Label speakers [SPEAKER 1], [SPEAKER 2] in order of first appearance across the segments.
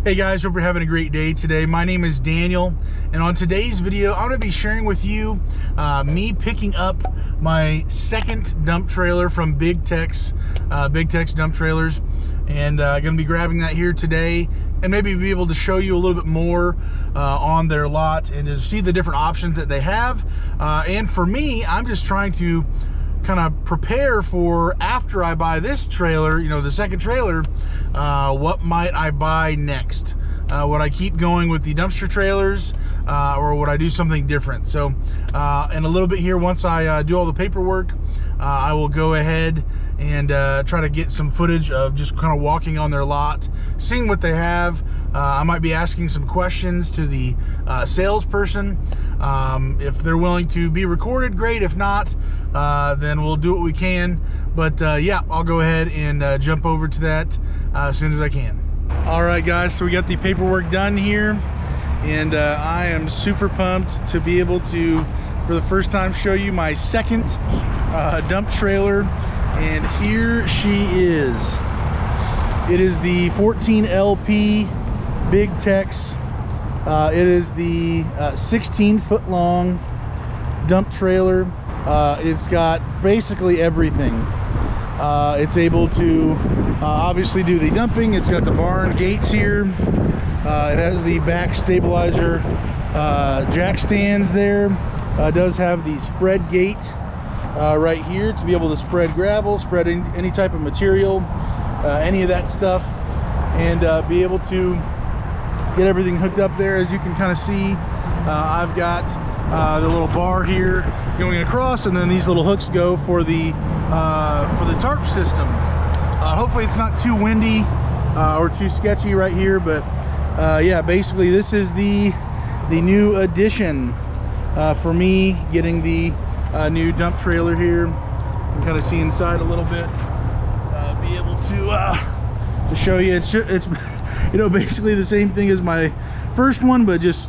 [SPEAKER 1] Hey guys, hope you're having a great day today. My name is Daniel, and on today's video, I'm gonna be sharing with you me picking up my second dump trailer from Big Tex Dump Trailers, and gonna be grabbing that here today, and maybe be able to show you a little bit more on their lot and to see the different options that they have. And for me, I'm just trying to kind of prepare for after I buy this trailer, you know, the second trailer, what might I buy next? Would I keep going with the dumpster trailers, or would I do something different? So in a little bit here, once I do all the paperwork, I will go ahead and try to get some footage of just kind of walking on their lot, seeing what they have. I might be asking some questions to the salesperson. If they're willing to be recorded, great. If not, then we'll do what we can. But yeah, I'll go ahead and jump over to that as soon as I can. All right, guys, so we got the paperwork done here, and I am super pumped to be able to, for the first time, show you my second dump trailer. And here she is. It is the 14 LP Big Tex. It is the 16-foot long dump trailer. It's got basically everything. It's able to obviously do the dumping. It's got the barn gates here. It has the back stabilizer jack stands there. It does have the spread gate right here to be able to spread gravel, spread any type of material, any of that stuff, and be able to get everything hooked up there. As you can kind of see, I've got the little bar here going across, and then these little hooks go for the tarp system. Hopefully it's not too windy or too sketchy right here, but yeah, basically this is the new addition for me getting the new dump trailer here. You can kind of see inside a little bit, be able to show you. It's you know, basically the same thing as my first one, but just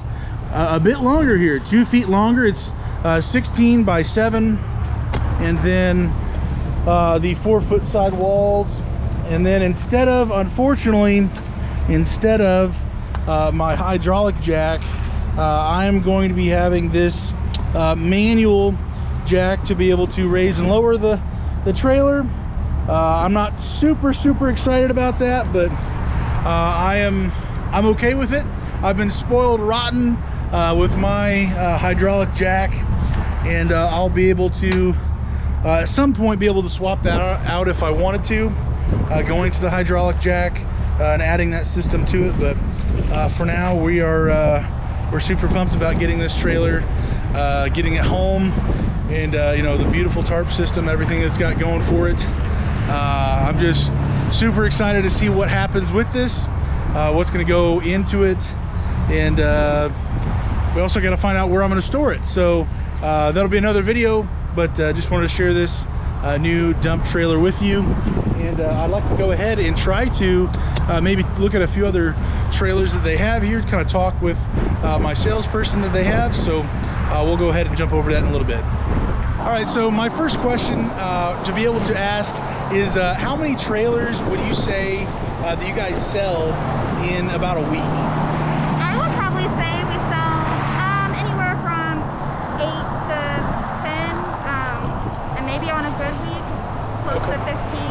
[SPEAKER 1] a bit longer here, 2 feet longer. It's 16 by 7, and then the 4-foot side walls. And then instead of, unfortunately, instead of my hydraulic jack, I'm going to be having this manual jack to be able to raise and lower the trailer. I'm not super excited about that, but I'm okay with it. I've been spoiled rotten with my hydraulic jack, and I'll be able to at some point be able to swap that out if I wanted to, going to the hydraulic jack and adding that system to it. But for now, we're super pumped about getting this trailer, getting it home, and you know, the beautiful tarp system, everything it's got going for it. I'm just super excited to see what happens with this, what's going to go into it, and we also got to find out where I'm going to store it. So that'll be another video, but just wanted to share this new dump trailer with you. And I'd like to go ahead and try to maybe look at a few other trailers that they have here, kind of talk with my salesperson that they have. So we'll go ahead and jump over that in a little bit. All right, so my first question to be able to ask is how many trailers would you say that you guys sell in about a week?
[SPEAKER 2] I would probably say we sell anywhere from 8 to 10, and maybe on a good week, close to 15.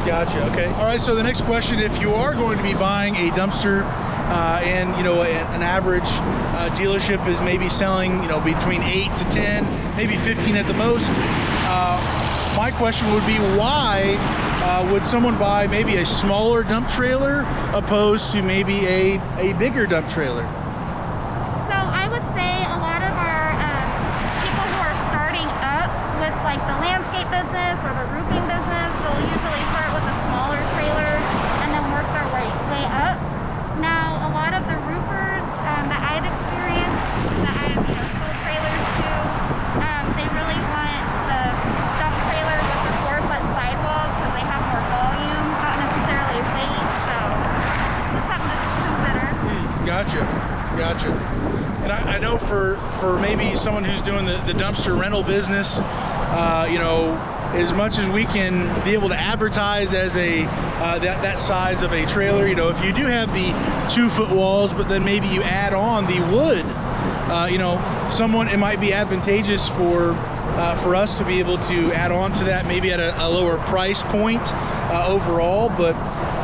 [SPEAKER 1] Gotcha, okay. All right, so the next question, if you are going to be buying a dumpster and, you know, an average dealership is maybe selling, you know, between 8 to 10, maybe 15 at the most, my question would be, why would someone buy maybe a smaller dump trailer opposed to maybe a bigger dump trailer?
[SPEAKER 2] So I would say a lot of our people who are starting up with like the landscape business or the roofing business, they'll usually start with a smaller trailer and then work their way up. Now, a lot of the roofers that I've experienced, that I've sold trailers to, they really want the dump trailer with the 4-foot sidewalls because they have more volume, not necessarily weight. So just something to consider.
[SPEAKER 1] Gotcha. And I know for maybe someone who's doing the dumpster rental business, you know, as much as we can be able to advertise as a that size of a trailer. You know, if you do have the 2-foot walls, but then maybe you add on the wood, you know, it might be advantageous for us to be able to add on to that, maybe at a lower price point overall. But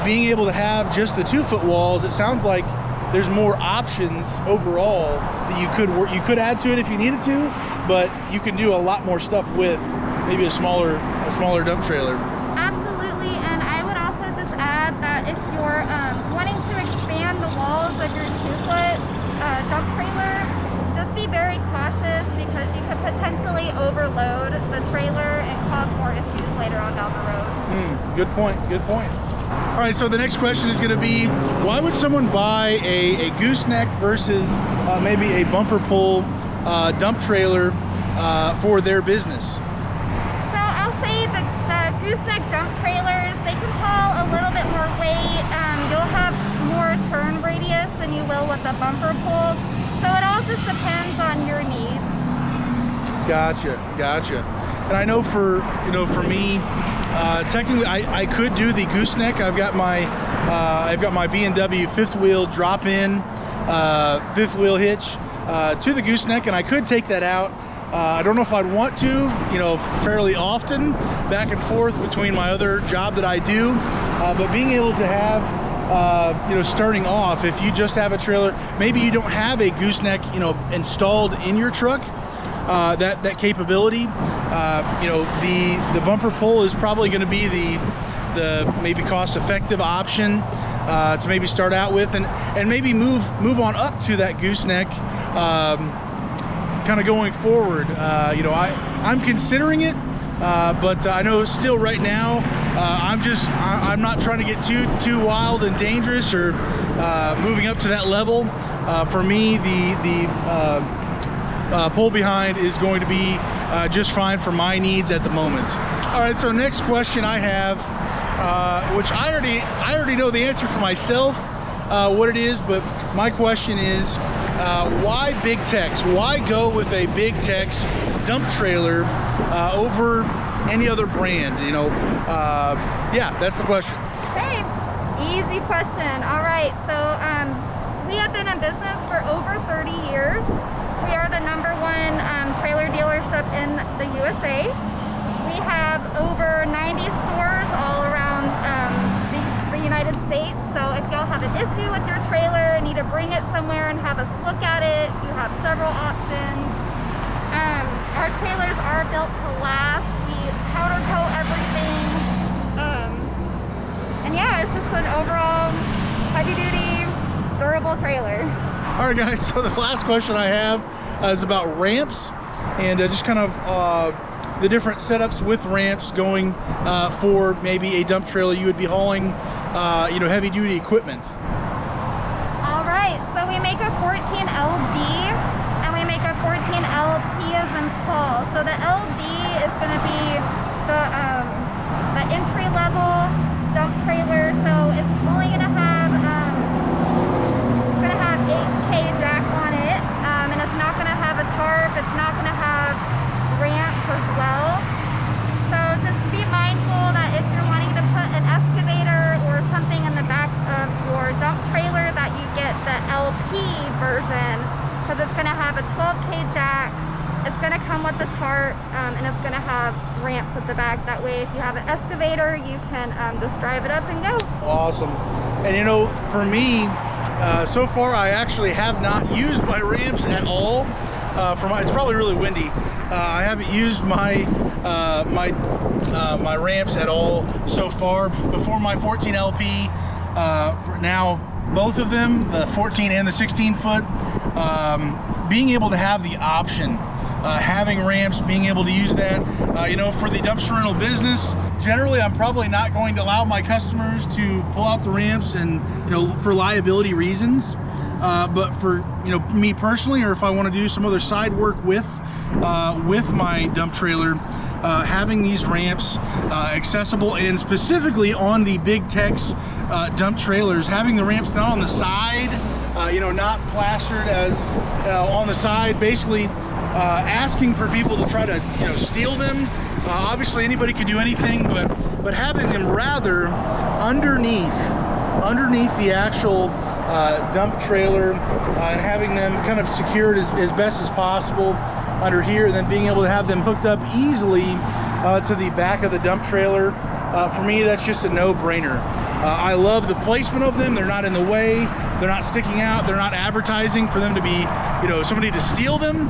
[SPEAKER 1] being able to have just the 2-foot walls, it sounds like there's more options overall that you could add to it if you needed to, but you can do a lot more stuff with maybe a smaller dump trailer.
[SPEAKER 2] Absolutely, and I would also just add that if you're wanting to expand the walls of your 2-foot dump trailer, just be very cautious, because you could potentially overload the trailer and cause more issues later on down the road.
[SPEAKER 1] Good point, good point. All right, so the next question is going to be, why would someone buy a gooseneck versus maybe a bumper pull dump trailer for their business?
[SPEAKER 2] So I'll say the gooseneck dump trailers, they can haul a little bit more weight. You'll have more turn radius than you will with a bumper pull. So it all just depends on your needs. Gotcha.
[SPEAKER 1] And I know for me, technically I could do the gooseneck. I've got my B&W 5th wheel drop-in 5th wheel hitch to the gooseneck, and I could take that out. I don't know if I'd want to, fairly often, back and forth between my other job that I do, but being able to have starting off, if you just have a trailer, maybe you don't have a gooseneck installed in your truck, that capability, the bumper pull is probably going to be the maybe cost-effective option to maybe start out with, and maybe move on up to that gooseneck kind of going forward. I'm considering it, but I know still right now I'm not trying to get too wild and dangerous, or moving up to that level. For me, the pull behind is going to be just fine for my needs at the moment. All right, so next question I have, which I already know the answer for myself, what it is, but my question is, why Big Tex? Why go with a Big Tex dump trailer over any other brand? Yeah, that's the question.
[SPEAKER 2] Okay, easy question. All right, so we have been in business for over 30 years. We are the #1 trailer dealership in the USA. We have over 90 stores all around the United States. So if y'all have an issue with your trailer, need to bring it somewhere and have us look at it, you have several options. Our trailers are built to last. We powder coat everything. And yeah, it's just an overall heavy duty, durable trailer.
[SPEAKER 1] All right, guys, so the last question I have is about ramps, and just kind of the different setups with ramps going for maybe a dump trailer you would be hauling heavy duty equipment.
[SPEAKER 2] All right, so we make a 14 LD and we make a 14 LP as in Paul. So the LD is going to be the entry level dump trailer. So it's only going to have 8K jack on it, and it's not going to have a tarp. It's not going to have ramps as well. So just be mindful that if you're wanting to put an excavator or something in the back of your dump trailer, that you get the LP version, because it's going to have a 12K jack. It's going to come with the tarp, and it's going to have ramps at the back. That way, if you have an excavator, you can just drive it up and go.
[SPEAKER 1] Awesome. And for me, so far I actually have not used my ramps at all. It's probably really windy. I haven't used my my ramps at all so far. Before my 14 LP, now both of them, the 14 and the 16 foot, being able to have the option, having ramps, being able to use that, for the dumpster rental business, generally I'm probably not going to allow my customers to pull out the ramps, and for liability reasons. But for me personally, or if I want to do some other side work with my dump trailer, having these ramps accessible, and specifically on the Big Tex dump trailers, having the ramps not on the side, not plastered as on the side, basically asking for people to try to, you know, steal them. Obviously anybody could do anything, but having them rather underneath the actual dump trailer, and having them kind of secured as best as possible under here, and then being able to have them hooked up easily to the back of the dump trailer. For me, that's just a no-brainer. I love the placement of them. They're not in the way, they're not sticking out, they're not advertising for them to be, you know, somebody to steal them.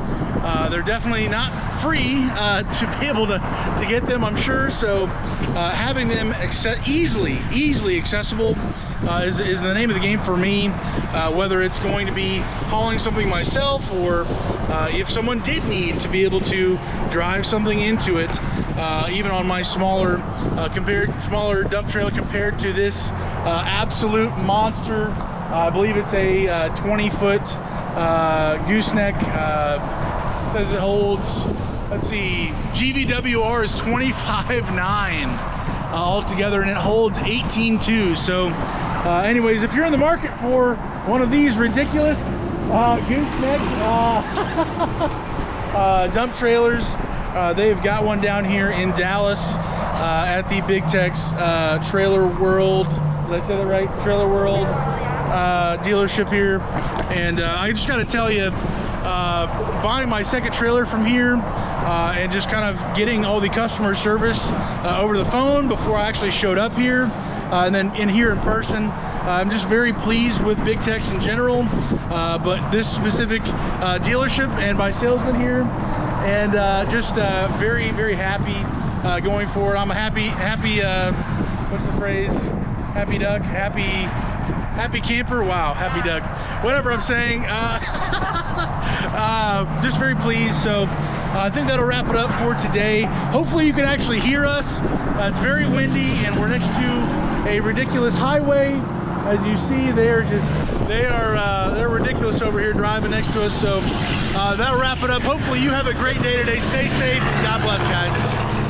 [SPEAKER 1] They're definitely not free to be able to get them, I'm sure. So having them easily accessible is the name of the game for me. Whether it's going to be hauling something myself, or if someone did need to be able to drive something into it, even on my smaller dump trailer compared to this absolute monster. I believe it's a 20-foot gooseneck. Says it holds, let's see, GVWR is 25.9 altogether, and it holds 18.2. So anyways, if you're in the market for one of these ridiculous gooseneck dump trailers, they've got one down here in Dallas at the Big Tex Trailer World. Did I say that right? Trailer World dealership here. And I just got to tell you, buying my second trailer from here and just kind of getting all the customer service over the phone before I actually showed up here, and then in here in person, I'm just very pleased with Big Tex in general, but this specific dealership and my salesman here, and just very happy going forward. I'm a happy what's the phrase? Happy duck, happy camper. Wow, happy duck, whatever I'm saying. Just very pleased. So I think that'll wrap it up for today. Hopefully you can actually hear us. It's very windy, and we're next to a ridiculous highway. As you see, they're ridiculous over here driving next to us. So that'll wrap it up. Hopefully you have a great day today. Stay safe, and God bless, guys.